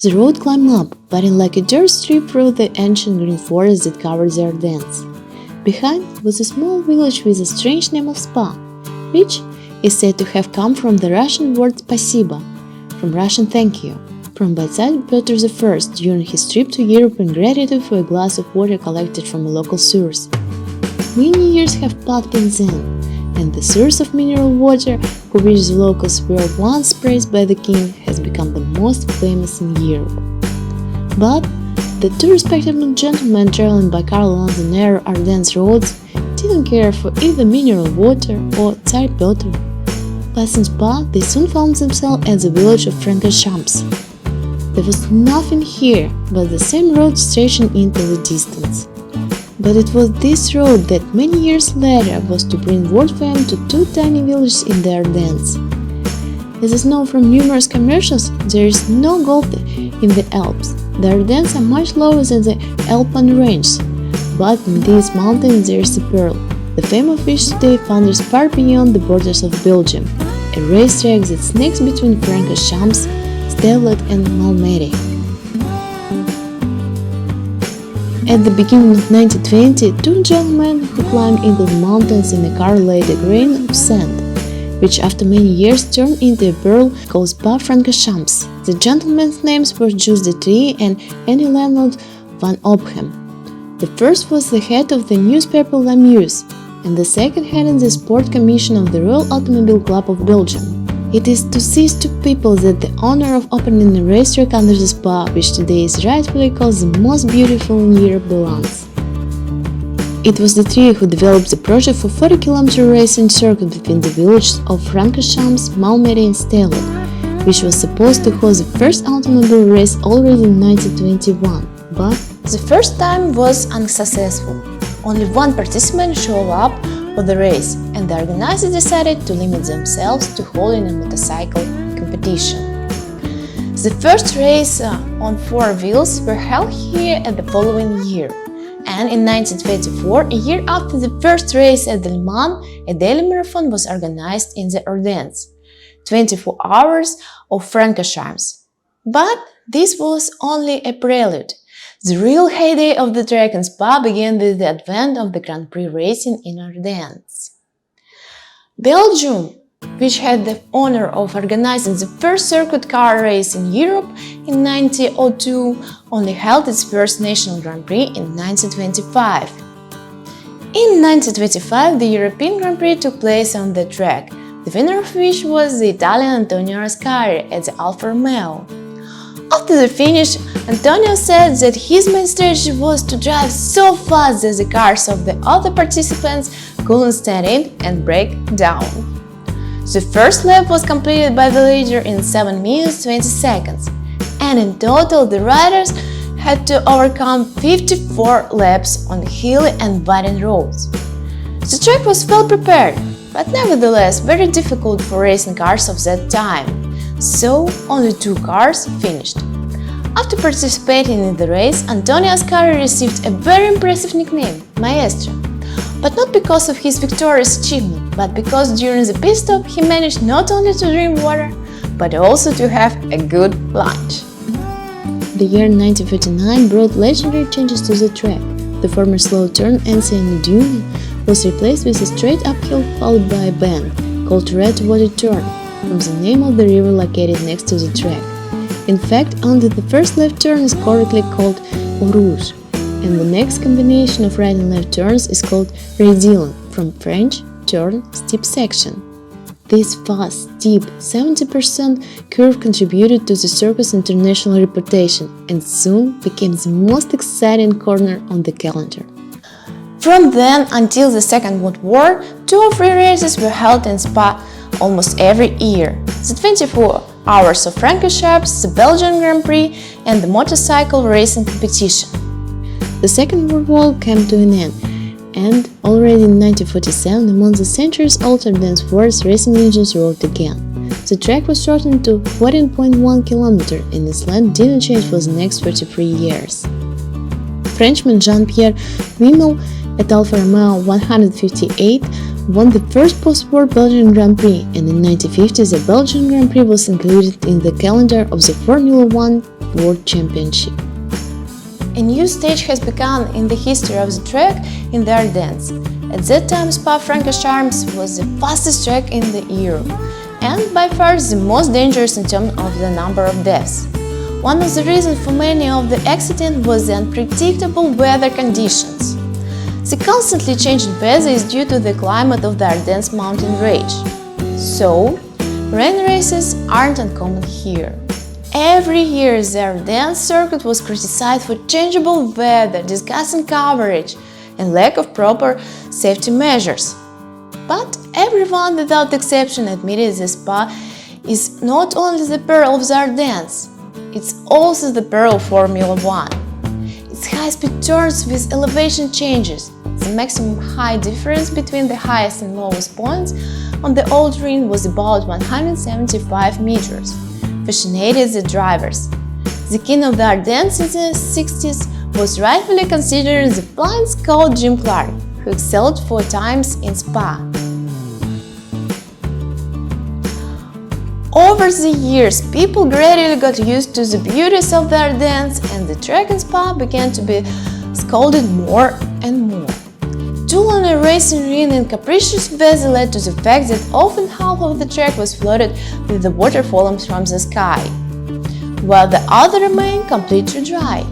The road climbed up, butting like a dirt strip through the ancient green forest that covered the Ardennes. Behind was a small village with a strange name of Spa, which is said to have come from the Russian word spasibo, from Russian thank you, from by Peter I during his trip to Europe in gratitude for a glass of water collected from a local source. Many years have passed since then, and the source of mineral water, for which the locals were once praised by the king, has become the most famous in Europe. But the two respectable gentlemen traveling by car along the narrow Ardennes roads didn't care for either mineral water or Tsar Peter. Passing Spa, they soon found themselves at the village of Francorchamps. There was nothing here but the same road stretching into the distance. But it was this road that many years later was to bring world fame to two tiny villages in the Ardennes. As is known from numerous commercials, there is no gold in the Alps. The Ardennes are much lower than the Alpine range, but in these mountains there is a pearl, the fame of which today thunders far beyond the borders of Belgium, a racetrack that snakes between Francorchamps, Stellet and Malmedy. At the beginning of 1920, two gentlemen who climbed into the mountains in a car laid a grain of sand, which after many years turned into a pearl called Spa Francorchamps. The gentlemen's names were Jules de Trie and Annie Leonard van Opham. The first was the head of the newspaper La Meuse, and the second headed the Sport Commission of the Royal Automobile Club of Belgium. It is to these two people that the honor of opening a racetrack under the Spa, which today is rightfully called the most beautiful in Europe, belongs. It was the trio who developed the project for 40-kilometer racing circuit between the villages of Francorchamps, Malmedy and Stellet, which was supposed to host the first automobile race already in 1921. But the first time was unsuccessful. Only one participant showed up for the race, and the organizers decided to limit themselves to holding a motorcycle competition. The first race on four wheels were held here at the following year, and in 1924, a year after the first race at Le Mans, a daily marathon was organized in the Ardennes, 24 hours of Francorchamps. But this was only a prelude. The real heyday of the track in Spa began with the advent of the Grand Prix racing in Ardennes. Belgium, which had the honor of organizing the first circuit car race in Europe in 1902, only held its first national Grand Prix in 1925. In 1925, the European Grand Prix took place on the track, the winner of which was the Italian Antonio Ascari at the Alfa Romeo. After the finish, Antonio said that his main strategy was to drive so fast that the cars of the other participants couldn't stand it and break down. The first lap was completed by the leader in 7 minutes 20 seconds, and in total the riders had to overcome 54 laps on hilly and winding roads. The track was well prepared, but nevertheless very difficult for racing cars of that time, so only 2 cars finished. After participating in the race, Antonio Ascari received a very impressive nickname, Maestro, but not because of his victorious achievement, but because during the pit stop he managed not only to drink water, but also to have a good lunch. The year 1939 brought legendary changes to the track. The former slow turn Ancien Dune was replaced with a straight uphill followed by a bend, called Red Water Turn, from the name of the river located next to the track. In fact, only the first left turn is correctly called Eau Rouge, and the next combination of right and left turns is called Raidillon, from French turn steep section. This fast, steep 70% curve contributed to the circuit's international reputation and soon became the most exciting corner on the calendar. From then until the Second World War, 2 or 3 races were held in Spa almost every year: the 24 hours of Francorchamps, the Belgian Grand Prix, and the motorcycle racing competition. The Second World War came to an end, and already in 1947, among the centuries-old Ardennes forest racing engines roared again. The track was shortened to 14.1 km, and its length didn't change for the next 33 years. Frenchman Jean-Pierre Wimel at Alfa Romeo 158 won the first post-war Belgian Grand Prix, and in 1950 the Belgian Grand Prix was included in the calendar of the Formula One World Championship. A new stage has begun in the history of the track in the Ardennes. At that time, Spa-Francorchamps was the fastest track in Europe and by far the most dangerous in terms of the number of deaths. One of the reasons for many of the accidents was the unpredictable weather conditions. The constantly changing weather is due to the climate of the Ardennes mountain range. So, rain races aren't uncommon here. Every year, the Ardennes circuit was criticized for changeable weather, discussing coverage, and lack of proper safety measures. But everyone without exception admitted that Spa is not only the pearl of the Ardennes, it's also the pearl of Formula One. Its high-speed turns with elevation changes. The maximum height difference between the highest and lowest points on the old ring was about 175 meters, fascinated the drivers. The king of the Ardennes in the 60s was rightfully considered the blind scout Jim Clark, who excelled 4 times in Spa. Over the years, people gradually got used to the beauties of the Ardennes, and the track in Spa began to be scolded more and more. Too long a racing ring and capricious weather led to the fact that often half of the track was flooded with the water falling from the sky, while the other remained completely dry.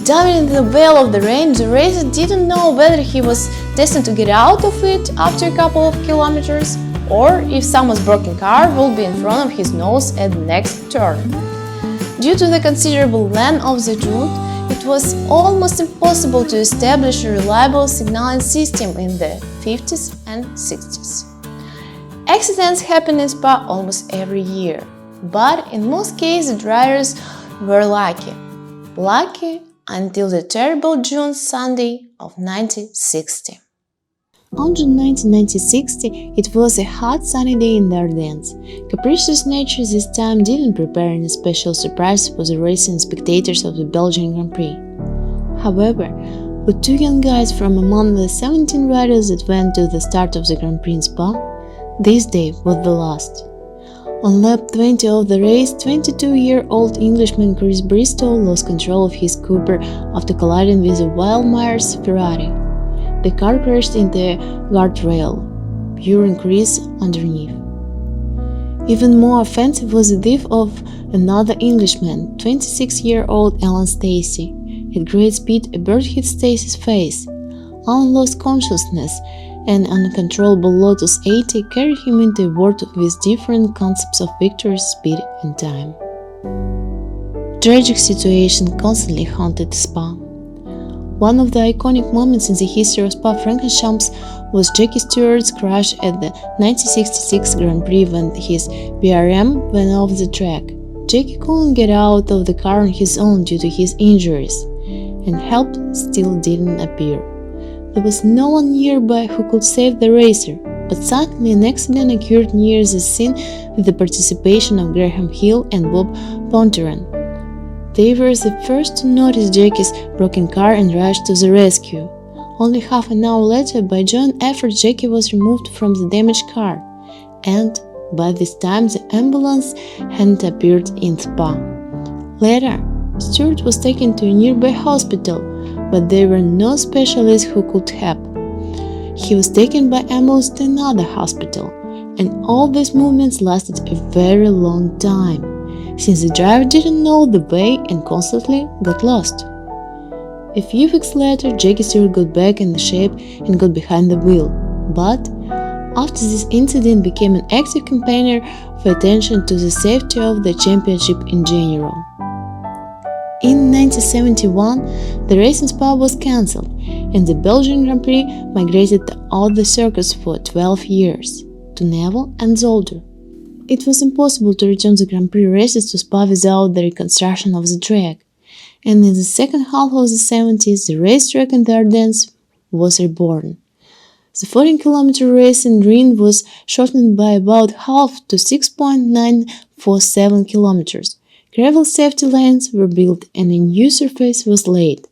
Diving into the well of the rain, the racer didn't know whether he was destined to get out of it after a couple of kilometers, or if someone's broken car would be in front of his nose at the next turn. Due to the considerable length of the route, it was almost impossible to establish a reliable signaling system in the 50s and 60s. Accidents happen in Spa almost every year, but in most cases drivers were lucky. Lucky until the terrible June Sunday of 1960. On June 19, 1960, it was a hot sunny day in the Ardennes. Capricious nature this time didn't prepare any special surprise for the racing spectators of the Belgian Grand Prix. However, with 2 young guys from among the 17 riders that went to the start of the Grand Prix in Spa, this day was the last. On lap 20 of the race, 22-year-old Englishman Chris Bristow lost control of his Cooper after colliding with a Wild Myers Ferrari. The car crashed into a guardrail, burying Chris underneath. Even more offensive was the death of another Englishman, 26-year-old Alan Stacey. At great speed, a bird hit Stacey's face. Alan lost consciousness, and an uncontrollable Lotus 80 carried him into a world with different concepts of victory, speed, and time. Tragic situation constantly haunted Spa. One of the iconic moments in the history of Spa-Francorchamps was Jackie Stewart's crash at the 1966 Grand Prix when his BRM went off the track. Jackie couldn't get out of the car on his own due to his injuries, and help still didn't appear. There was no one nearby who could save the racer, but suddenly an accident occurred near the scene with the participation of Graham Hill and Bob Ponteran. They were the first to notice Jackie's broken car and rushed to the rescue. Only half an hour later, by joint effort, Jackie was removed from the damaged car, and by this time the ambulance hadn't appeared in Spa. Later, Stewart was taken to a nearby hospital, but there were no specialists who could help. He was taken by ambulance to another hospital, and all these movements lasted a very long time, since the driver didn't know the way and constantly got lost. A few weeks later, Jackie Stewart got back in shape and got behind the wheel, but after this incident became an active campaigner for attention to the safety of the championship in general. In 1971, the race in Spa was cancelled, and the Belgian Grand Prix migrated to other circuits for 12 years, to Neville and Zolder. It was impossible to return the Grand Prix races to Spa without the reconstruction of the track, and in the second half of the 70s, the racetrack in the Ardennes was reborn. The 14-kilometer racing ring was shortened by about half to 6.947 kilometers. Gravel safety lanes were built and a new surface was laid.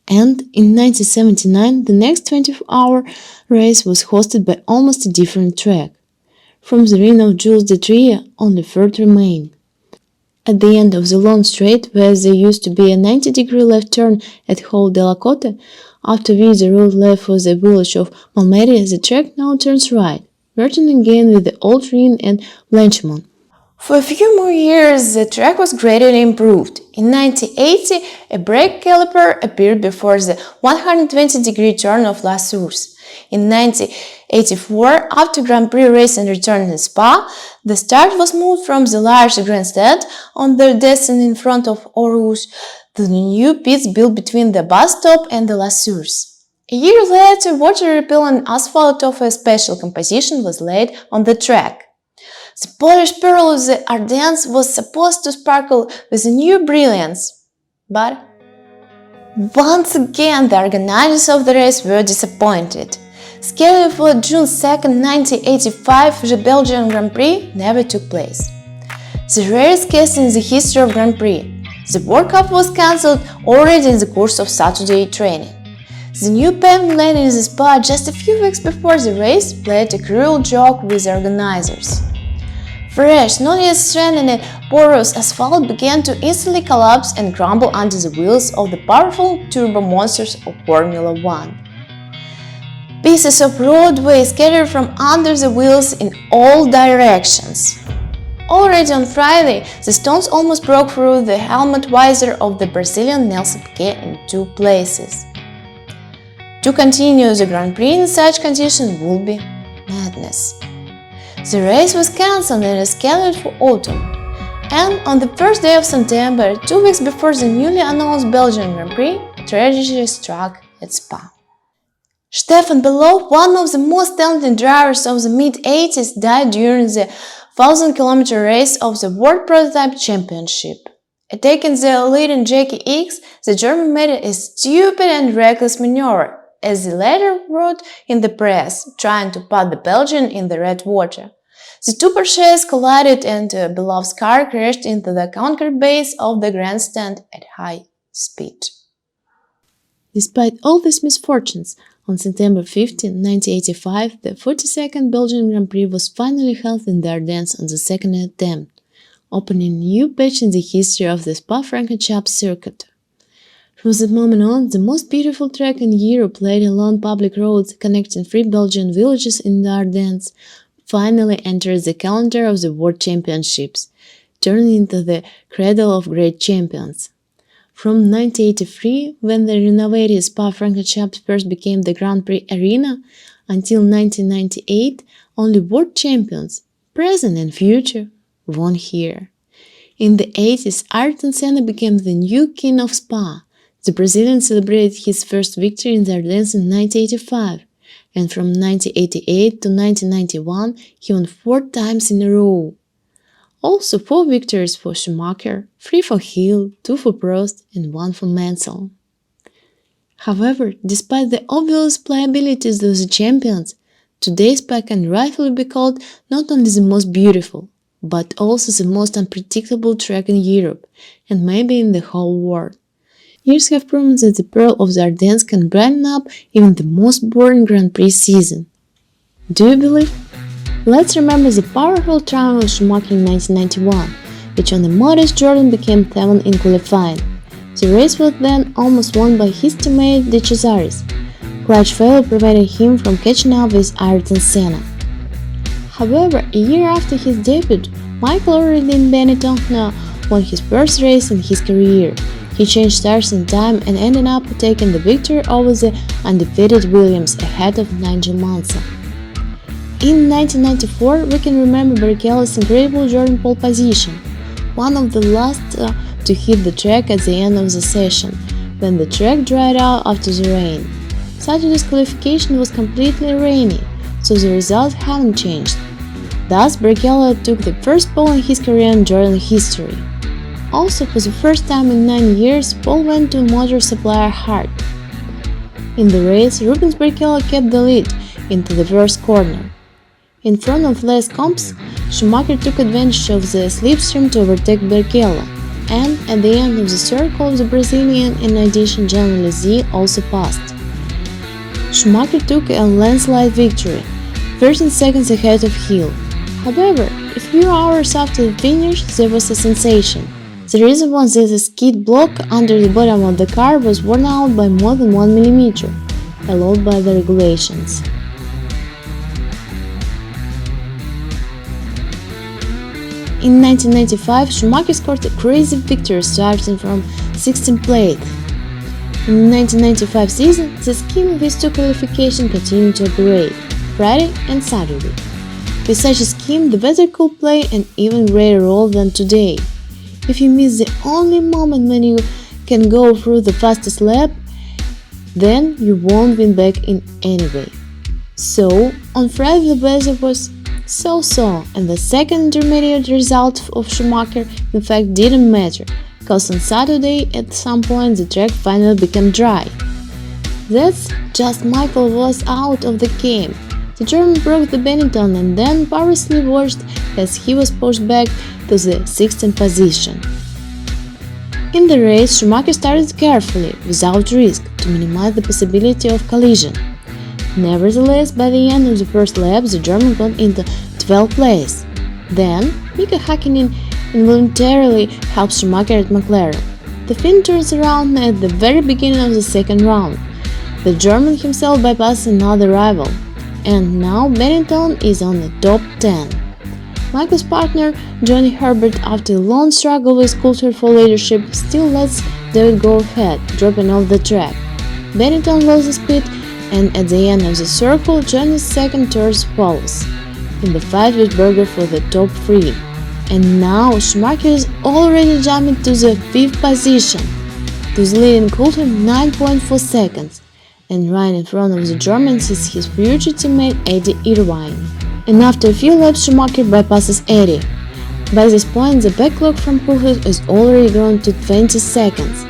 And in 1979, the next 24-hour race was hosted by almost a different track. From the ring of Jules de Trier, only third remained. At the end of the long straight, where there used to be a 90-degree left turn at Hall de la Côte, after which the road left for the village of Malmedy, the track now turns right, merging again with the old Rhin and Blanchimont. For a few more years, the track was greatly improved. In 1980, a brake caliper appeared before the 120-degree turn of La Source. In 1984, after Grand Prix racing returned in Spa, the start was moved from the large grandstand on the descent in front of Eau Rouge to the new pits built between the bus stop and the La Source. A year later, water-repellent asphalt of a special composition was laid on the track. The Polish pearl of the Ardennes was supposed to sparkle with a new brilliance, but once again the organizers of the race were disappointed. Scheduled for June 2, 1985, the Belgian Grand Prix never took place. The rarest case in the history of Grand Prix, the World Cup was cancelled already in the course of Saturday training. The new pavement lane in the Spa just a few weeks before the race played a cruel joke with the organizers. Fresh, not yet strengthened, porous asphalt began to instantly collapse and crumble under the wheels of the powerful turbo monsters of Formula One. Pieces of roadway scattered from under the wheels in all directions. Already on Friday, the stones almost broke through the helmet visor of the Brazilian Nelson Piquet in two places. To continue the Grand Prix in such conditions would be madness. The race was cancelled and scheduled for autumn. And on the first day of September, 2 weeks before the newly announced Belgian Grand Prix, tragedy struck at Spa. Stefan Belov, one of the most talented drivers of the mid-80s, died during the 1,000-kilometer race of the World Prototype Championship. Attacking the leading Jackie X, the German made a stupid and reckless maneuver, as the latter wrote in the press, trying to put the Belgian in the red water. The two Porsches collided and Belov's car crashed into the concrete base of the grandstand at high speed. Despite all these misfortunes, on September 15, 1985, the 42nd Belgian Grand Prix was finally held in the Ardennes on the second attempt, opening a new page in the history of the Spa-Francorchamps circuit. From that moment on, the most beautiful track in Europe, laid along public roads connecting 3 Belgian villages in the Ardennes, finally entered the calendar of the World Championships, turning into the cradle of great champions. From 1983, when the renovated Spa-Francorchamps first became the Grand Prix arena, until 1998, only world champions, present and future, won here. In the 80s, Ayrton Senna became the new king of Spa. The Brazilian celebrated his first victory in the Ardennes in 1985, and from 1988 to 1991, he won 4 times in a row. Also 4 victories for Schumacher, 3 for Hill, 2 for Prost, and 1 for Mansell. However, despite the obvious playabilities of the champions, today's Spa can rightfully be called not only the most beautiful, but also the most unpredictable track in Europe, and maybe in the whole world. Years have proven that the Pearl of the Ardennes can brighten up even the most boring Grand Prix season. Do you believe? Let's remember the powerful triumph of Schumacher in 1991, which on a modest Jordan became 7th in qualifying. The race was then almost won by his teammate De Cesaris. Clutch failure prevented him from catching up with Ayrton Senna. However, a year after his debut, Michael already in Benetton won his first race in his career. He changed tires in time and ended up taking the victory over the undefeated Williams ahead of Nigel Mansell. In 1994, we can remember Barrichello's incredible Jordan pole position, one of the last to hit the track at the end of the session, when the track dried out after the rain. Saturday's qualification was completely rainy, so the results haven't changed. Thus, Barrichello took the first pole in his career in Jordan history. Also, for the first time in 9 years, pole went to motor supplier Hart. In the race, Rubens Barrichello kept the lead into the first corner. In front of Les Comps, Schumacher took advantage of the slipstream to overtake Barrichello, and at the end of the circle, the Brazilian, in addition Jean Alesi, also passed. Schumacher took a landslide victory, 13 seconds ahead of Hill. However, a few hours after the finish, there was a sensation. The reason was that the skid block under the bottom of the car was worn out by more than 1 millimeter, allowed by the regulations. In 1995, Schumacher scored a crazy victory starting from 16th place. In the 1995 season, the scheme of these two qualifications continued to operate, Friday and Saturday. With such a scheme, the weather could play an even greater role than today. If you miss the only moment when you can go through the fastest lap, then you won't win back in any way. So, on Friday the weather was so-so, and the second intermediate result of Schumacher in fact didn't matter, because on Saturday at some point the track finally became dry. That's just Michael was out of the game. The German broke the Benetton and then purposely watched as he was pushed back to the 16th position. In the race, Schumacher started carefully, without risk, to minimize the possibility of collision. Nevertheless, by the end of the first lap, the German got into 12th place. Then, Mika Häkkinen involuntarily helped Schumacher at McLaren. The Finn turns around at the very beginning of the second round. The German himself bypassed another rival, and now Benetton is on the top 10. Michael's partner, Johnny Herbert, after a long struggle with Coulthard for leadership, still lets David go ahead, dropping off the track. Benetton loses speed, and at the end of the circle, Johnny's second turns follows, in the fight with Berger for the top 3. And now Schumacher is already jumping to the 5th position, to the leading Coulthard 9.4 seconds, and right in front of the Germans is his future teammate Eddie Irvine. And after a few laps, Schumacher bypasses Eddie. By this point, the backlog from Coulthard has already grown to 20 seconds.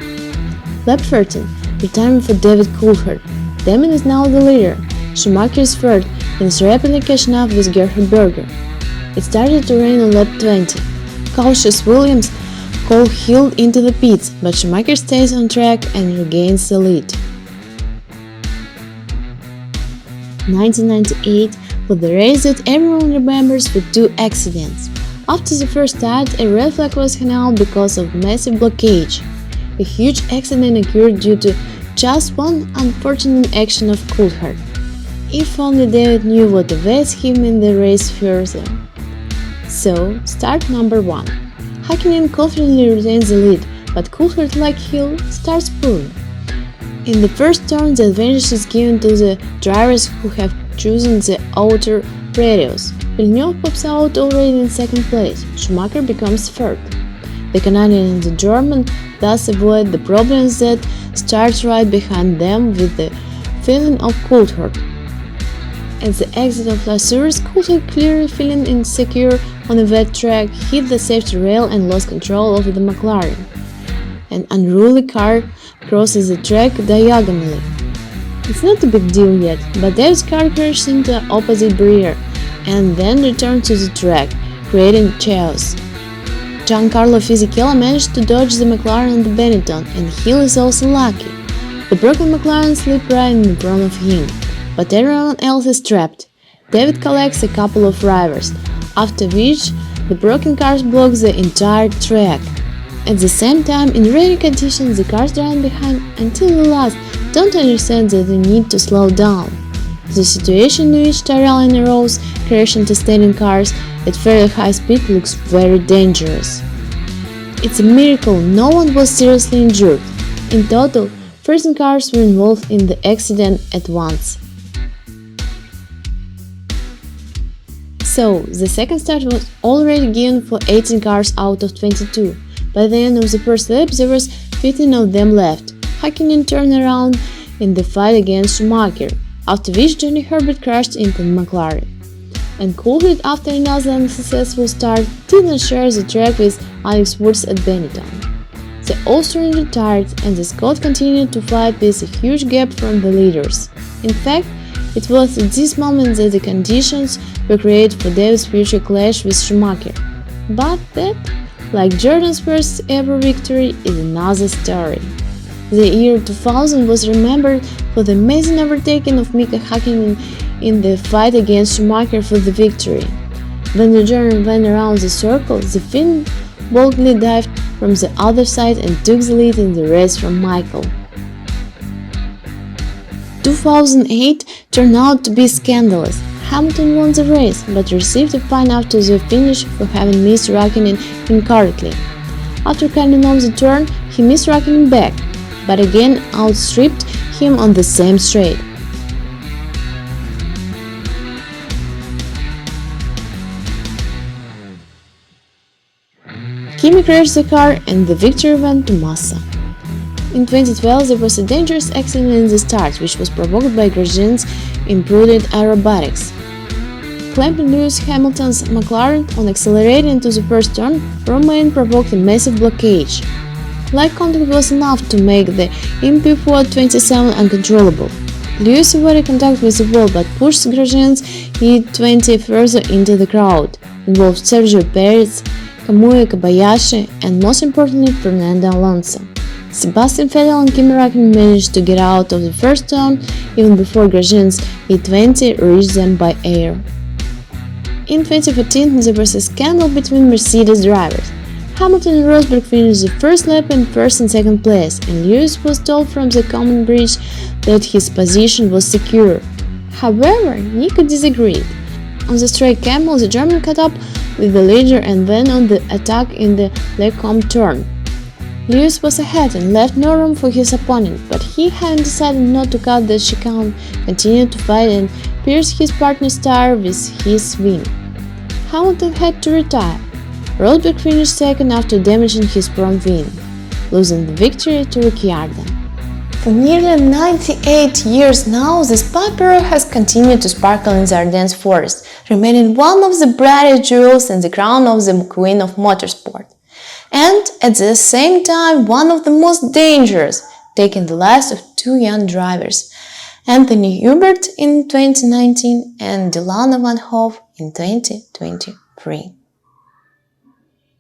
Lap 13, retirement for David Coulthard. Damon is now the leader. Schumacher is third and is rapidly catching up with Gerhard Berger. It started to rain on lap 20. Cautious Williams call Hill into the pits, but Schumacher stays on track and regains the lead. 1998 was the race that everyone remembers with two accidents. After the first start, a red flag was hung out because of massive blockage. A huge accident occurred due to just one unfortunate action of Coulthard. If only David knew what awaits him in the race further. So, start number 1. Häkkinen confidently retains the lead, but Coulthard, like Hill, starts pulling. In the first turn, the advantage is given to the drivers who have chosen the outer radius. Villeneuve pops out already in second place. Schumacher becomes third. The Canadian and the German thus avoid the problems that starts right behind them with the feeling of Coulthard. At the exit of La Source, Coulthard, clearly feeling insecure on a wet track, hit the safety rail and lost control over the McLaren. An unruly car crosses the track diagonally. It's not a big deal yet, but David's car crashed into the opposite barrier and then returned to the track, creating chaos. Giancarlo Fisichella managed to dodge the McLaren and the Benetton, and Hill is also lucky. The broken McLaren slipped right in front of him, but everyone else is trapped. David collects a couple of drivers, after which the broken cars block the entire track. At the same time, in rainy conditions, the cars driving behind until the last don't understand that they need to slow down. The situation in which Tyrrell and Rose crash into standing cars at fairly high speed looks very dangerous. It's a miracle no one was seriously injured. In total, 13 cars were involved in the accident at once. So, the second start was already given for 18 cars out of 22. By the end of the first lap, there was 15 of them left. Häkkinen turned around in the fight against Schumacher, after which Johnny Herbert crashed into McLaren. And Coulthard, after another unsuccessful start, did not share the track with Alex Wurz at Benetton. The Austrian retired, and the Scot continued to fight with a huge gap from the leaders. In fact, it was at this moment that the conditions were created for David's future clash with Schumacher. But that, like Jordan's first ever victory, is another story. The year 2000 was remembered for the amazing overtaking of Mika Häkkinen in the fight against Schumacher for the victory. When the German went around the circle, the Finn boldly dived from the other side and took the lead in the race from Michael. 2008 turned out to be scandalous. Hamilton won the race, but received a fine after the finish for having missed Raikkonen incorrectly. After coming on the turn, he missed Raikkonen back, but again outstripped him on the same straight. Kimi crashed the car and the victory went to Massa. In 2012, there was a dangerous accident in the start, which was provoked by Grosjean's imprudent aerobatics. Clamping Lewis Hamilton's McLaren on accelerating into the first turn, Romain provoked a massive blockage. Light contact was enough to make the MP427 uncontrollable. Lewis avoided contact with the wall but pushed Grosjean's E20 further into the crowd, involved Sergio Perez, Kamui Kobayashi, and most importantly Fernando Alonso. Sebastian Vettel and Kimi Raikkonen managed to get out of the first turn even before Grosjean's E20 reached them by air. In 2014, there was a scandal between Mercedes drivers. Hamilton and Rosberg finished the first lap in first and second place, and Lewis was told from the common bridge that his position was secure. However, Nico disagreed. On the straight camel, the German caught up with the leader and went on the attack in the Lecombe turn. Lewis was ahead and left no room for his opponent, but he, having decided not to cut the chicane, continued to fight and pierced his partner's tire with his wing. Hamilton had to retire. Rosberg finished second after damaging his front wing, losing the victory to Ricciardo. For nearly 98 years now, the Spy has continued to sparkle in the Ardennes forest, remaining one of the brightest jewels in the crown of the Queen of Motorsport. And at the same time, one of the most dangerous, taking the lives of two young drivers, Anthony Hubert in 2019 and Delano Van Hoff in 2023.